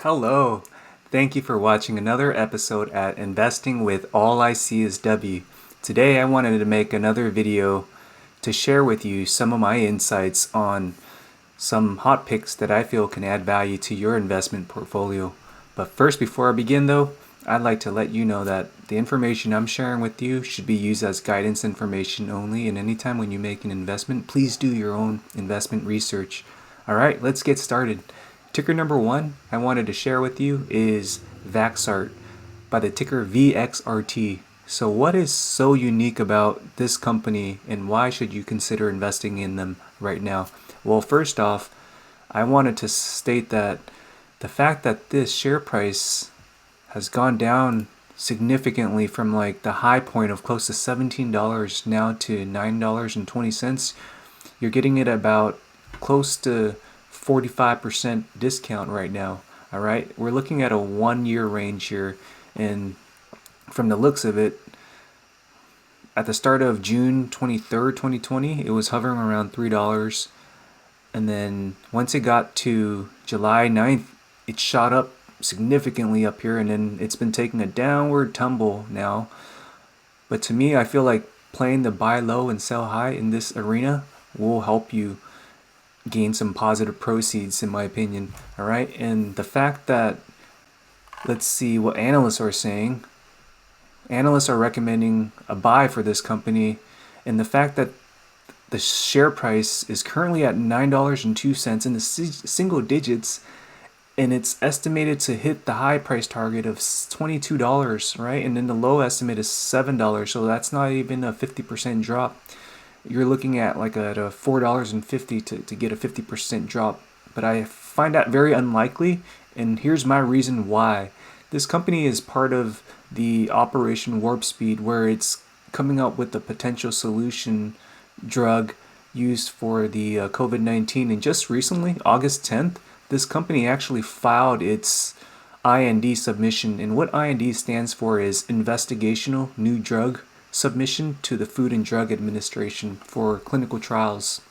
Hello. Thank you for watching another episode at Investing with All I See is W. Today I wanted to make another video to share with you some of my insights on some hot picks that I feel can add value to your investment portfolio. But first, before I begin though, I'd like to let you know that the information I'm sharing with you should be used as guidance information only, and anytime when you make an investment, please do your own investment research. Alright, let's get started. Ticker number one I wanted to share with you is Vaxart by the ticker VXRT. So what is so unique about this company and why should you consider investing in them right now? Well, first off, I wanted to state that the fact that this share price has gone down significantly from like the high point of close to $17 now to $9.20, you're getting it about close to 45% discount right now. All right, we're looking at a 1 year range here, and from the looks of it, at the start of June 23rd, 2020, it was hovering around $3. And then once it got to July 9th, it shot up significantly up here, and then it's been taking a downward tumble now. But to me, I feel like playing the buy low and sell high in this arena will help you gain some positive proceeds, in my opinion. All right, and the fact that, let's see what analysts are saying. Analysts are recommending a buy for this company, and the fact that the share price is currently at $9.02 in the single digits, and it's estimated to hit the high price target of $22, right? And then the low estimate is $7, so that's not even a 50% drop. You're looking at like a $4.50 to get a 50% drop. But I find that very unlikely, and here's my reason why. This company is part of the Operation Warp Speed, where it's coming up with a potential solution drug used for the COVID-19. And just recently, August 10th, this company actually filed its IND submission. And what IND stands for is Investigational New Drug Submission to the Food and Drug Administration for clinical trials.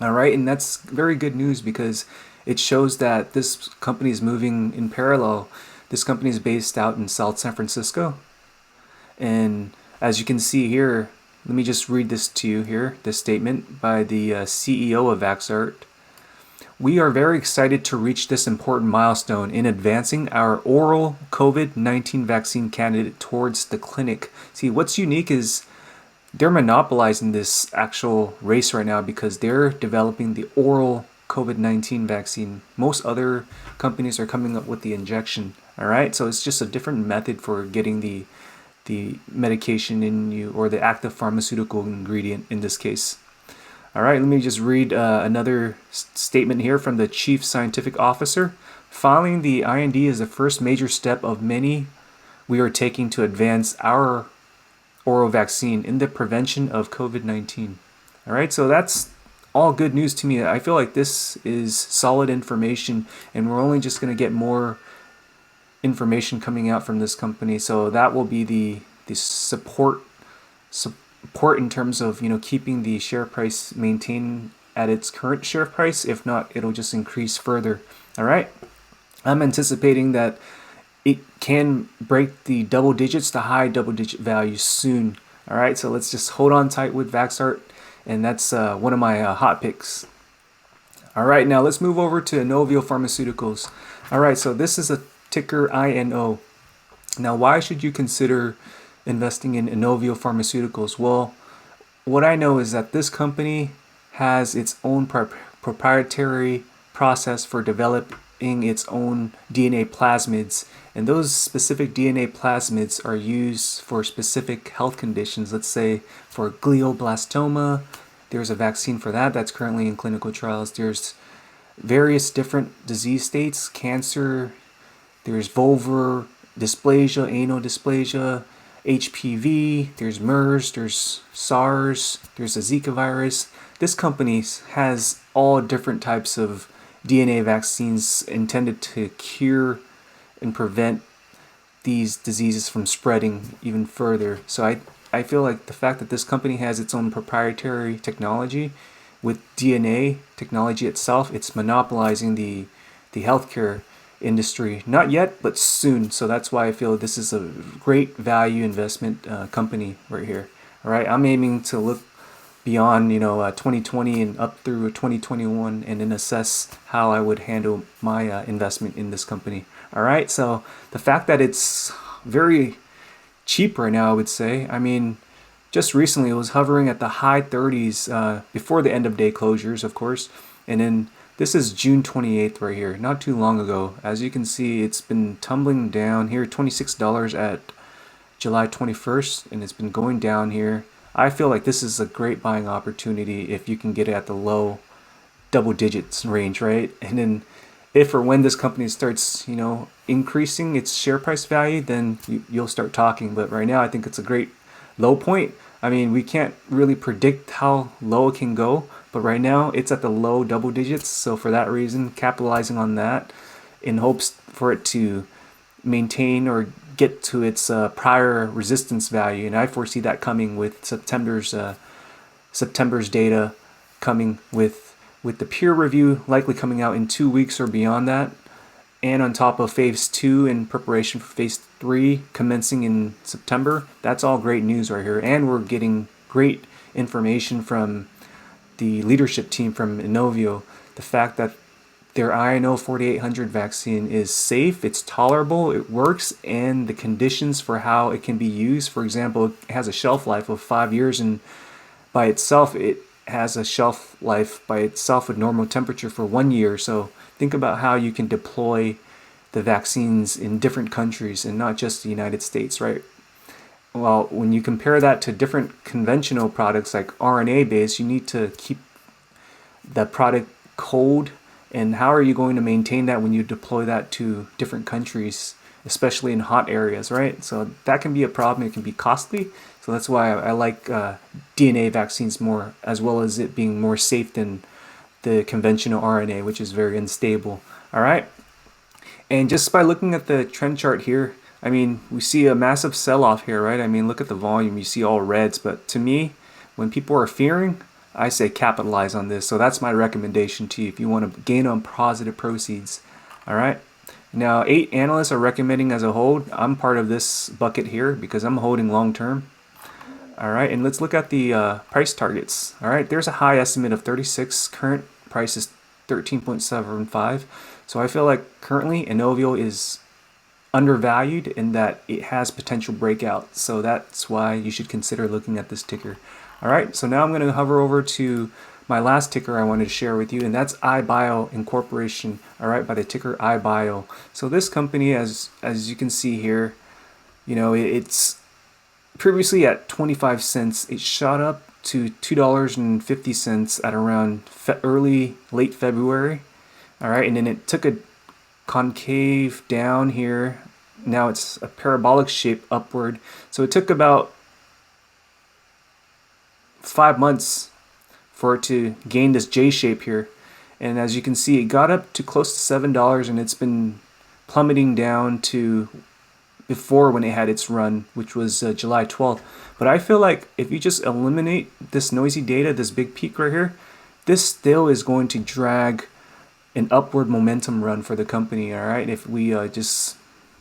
All right, and that's very good news because it shows that this company is moving in parallel. This company is based out in South San Francisco. And as you can see here, let me just read this to you here, this statement by the CEO of Vaxart. We are very excited to reach this important milestone in advancing our oral COVID-19 vaccine candidate towards the clinic. See, what's unique is they're monopolizing this actual race right now because they're developing the oral COVID-19 vaccine. Most other companies are coming up with the injection, all right? So it's just a different method for getting the medication in you, or the active pharmaceutical ingredient in this case. All right, let me just read another statement here from the Chief Scientific Officer. Filing the IND is the first major step of many we are taking to advance our oral vaccine in the prevention of COVID-19. All right, so that's all good news to me. I feel like this is solid information, and we're only just going to get more information coming out from this company. So that will be the support in terms of, you know, keeping the share price maintained at its current share price. If not, it'll just increase further. All right, I'm anticipating that it can break the double digits, the high double digit values soon. All right, so let's just hold on tight with Vaxart, and that's one of my hot picks. All right, now let's move over to Inovio Pharmaceuticals. All right, so this is a ticker INO. Now, why should you consider investing in Inovio Pharmaceuticals? Well, what I know is that this company has its own proprietary process for developing its own DNA plasmids, and those specific DNA plasmids are used for specific health conditions. Let's say for glioblastoma, there's a vaccine for that that's currently in clinical trials. There's various different disease states, cancer, there's vulvar dysplasia, anal dysplasia, HPV, there's MERS, there's SARS, there's a Zika virus. This company has all different types of DNA vaccines intended to cure and prevent these diseases from spreading even further. So I feel like the fact that this company has its own proprietary technology with DNA technology itself, it's monopolizing the healthcare industry. Not yet, but soon. So that's why I feel this is a great value investment company right here. All right, I'm aiming to look beyond 2020 and up through 2021, and then assess how I would handle my investment in this company. All right, so the fact that it's very cheap right now, I would say. I mean, just recently it was hovering at the high 30s before the end of day closures, of course. And then this is June 28th right here, not too long ago. As you can see, it's been tumbling down here, $26 at July 21st, and it's been going down here. I feel like this is a great buying opportunity if you can get it at the low double digits range, right? And then if or when this company starts, increasing its share price value, then you'll start talking. But right now, I think it's a great low point. I mean, we can't really predict how low it can go, but right now it's at the low double digits. So for that reason, capitalizing on that in hopes for it to maintain or get to its prior resistance value. And I foresee that coming with September's data coming with the peer review likely coming out in 2 weeks or beyond that. And on top of phase 2 in preparation for phase 3 commencing in September. That's all great news right here. And we're getting great information from the leadership team from Inovio. The fact that their INO 4800 vaccine is safe, it's tolerable, it works, and the conditions for how it can be used. For example, it has a shelf life of 5 years, and by itself, it has a shelf life by itself with normal temperature for 1 year. So think about how you can deploy the vaccines in different countries and not just the United States, right? Well, when you compare that to different conventional products like RNA based, you need to keep the product cold. And how are you going to maintain that when you deploy that to different countries, especially in hot areas, right? So that can be a problem. It can be costly. So that's why I like DNA vaccines more, as well as it being more safe than the conventional RNA, which is very unstable. All right. And just by looking at the trend chart here, I mean, we see a massive sell-off here, right? I mean, look at the volume. You see all reds. But to me, when people are fearing, I say capitalize on this. So that's my recommendation to you if you want to gain on positive proceeds. All right. Now, 8 analysts are recommending as a hold. I'm part of this bucket here because I'm holding long term. All right. And let's look at the price targets. All right. There's a high estimate of 36. Current price is 13.75. So I feel like currently Inovio is undervalued in that it has potential breakout. So that's why you should consider looking at this ticker. All right, so now I'm going to hover over to my last ticker I wanted to share with you, and that's iBio Incorporation, all right, by the ticker iBio. So this company, as you can see here, it's previously at 25 cents. It shot up to $2.50 at around late February, all right, and then it took a concave down here. Now it's a parabolic shape upward. So it took about 5 months for it to gain this J shape here, and as you can see, it got up to close to $7, and it's been plummeting down to before when it had its run, which was July 12th. But I feel like if you just eliminate this noisy data, this big peak right here, this still is going to drag an upward momentum run for the company. All right, if we just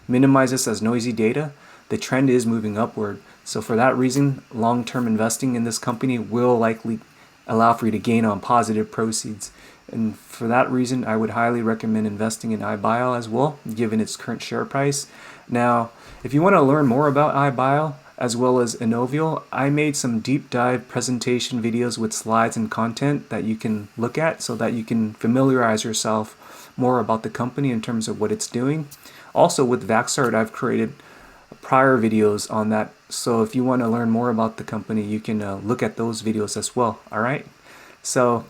minimize this as noisy data, the trend is moving upward. So for that reason, long-term investing in this company will likely allow for you to gain on positive proceeds. And for that reason, I would highly recommend investing in iBio as well, given its current share price. Now, if you want to learn more about iBio as well as Inovio, I made some deep dive presentation videos with slides and content that you can look at so that you can familiarize yourself more about the company in terms of what it's doing. Also with Vaxart, I've created prior videos on that. So if you want to learn more about the company, you can look at those videos as well. All right. So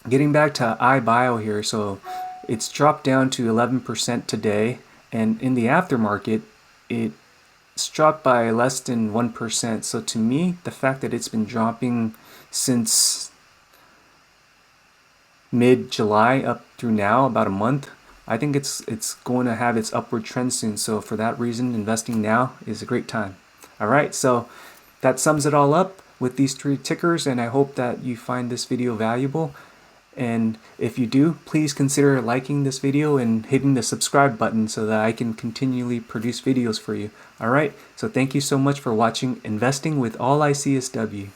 getting back to iBio here, so it's dropped down to 11% today, and in the aftermarket, it's dropped by less than 1%. So to me, the fact that it's been dropping since mid-July up through now, about a month, I think it's going to have its upward trend soon. So for that reason, investing now is a great time. All right, so that sums it all up with these 3 tickers, and I hope that you find this video valuable. And if you do, please consider liking this video and hitting the subscribe button so that I can continually produce videos for you. Alright, so thank you so much for watching Investing with All I See is W.